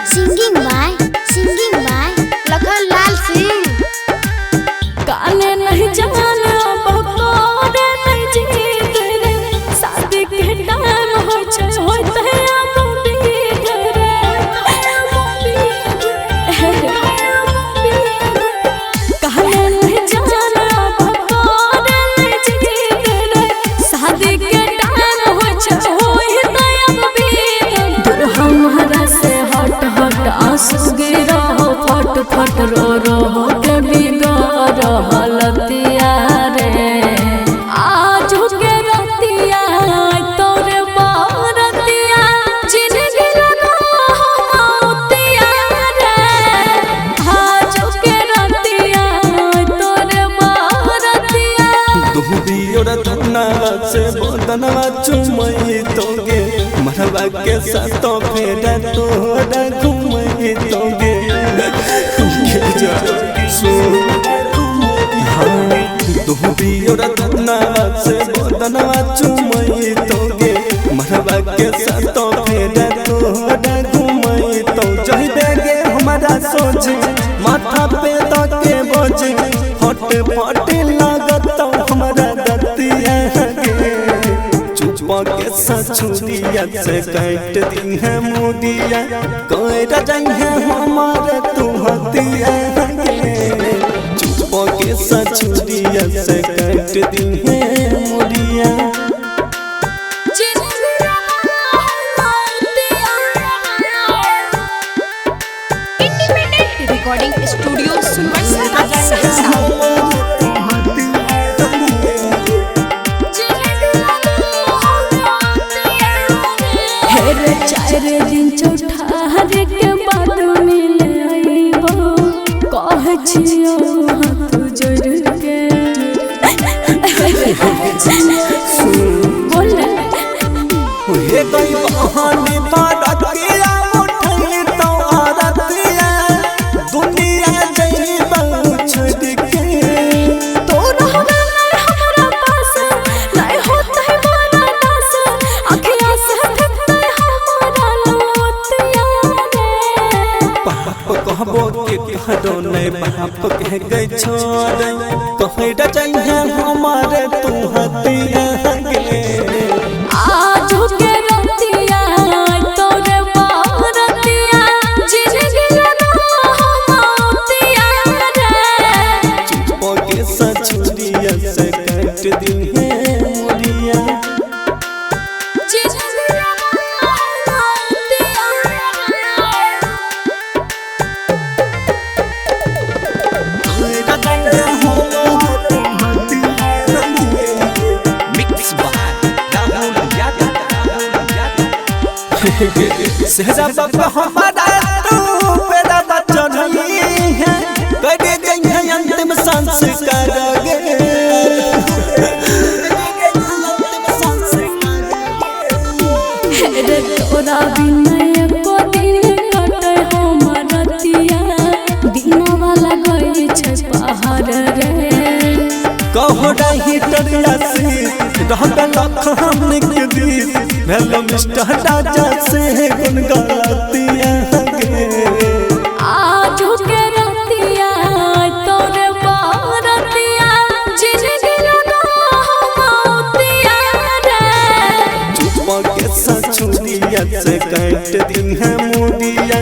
Singing by Lakhan लाल सिंह। गाने नहीं जाना बकोरे नहीं जीत रे, शादी के टाइम हो छै होते अब बीत रे। गाने नहीं जाना बकोरे नहीं जीत रे, शादी के टाइम हो छै होते अब बीत रे। दूर हमारा से हट हट आंसू गिरा फट फट रो रो के बिगड़ हलतिया रे। आज के रतिया तोरे बारतिया जिंदगी लगा होतिया रे। आज के रतिया तोरे बारतिया दुबियोर धना से बदनवा चुमई तोगे मरवा के साथ फेरा तोड़ा घुमई तोगे। दुबियोर धना से बदनवा चुमई तोगे मरवा के साथ फेरा तोड़ा घुमई तो जही देगे हमारा सोच माथा पे तके बोझ फट फट लागत हमारा दतिया गे। चुपा के सछुरिया से काट दी है मुदिया कोयरा जाई है हमारे तू हतिया गे। चुपा के सछुरिया से काट दी है मुदिया। इंडिपेंडेंट रिकॉर्डिंग स्टूडियो सुनवाई सहरसा। चार दिन चौठार के बाद मिले आइबो कह छियो हाथ जोड़ के। बोल हे गई बहाने बारतिया उठल तो आरतिया दुनिया जई बहु छोड़ के। तो रहना हमारा पास नहीं होता है माना दास, अखियां से थकता है हमारा लौटिया रे। बाप कहबो के कहरो नहीं बाप कह गई छोड़ कहे रजैया हमारे तू हतिया गे। आज के रतिया तोरे बारतिया जिंदगी लगा होतिया रे। चुपो के सछुरिया से काट दी है मुरिया। जिंदगी लगा होतिया सहजा बाबा हमारा तू पेरा बच्चा नहीं है करे गई है अंतिम संस्कार गे। रे तोरा बिना को दिन कटे हमर रतिया, दिना वाला गई छै पहाड़ रे। कहो रही टरिया से रहल लख हमने के दिस भेलो मिस्टर राजा से गुन गलतिया गे। आज के रतिया तोरे बारतिया जिंदगी लगा होतिया रे। चुपा के सछुरिया से काट दी है मुदिया।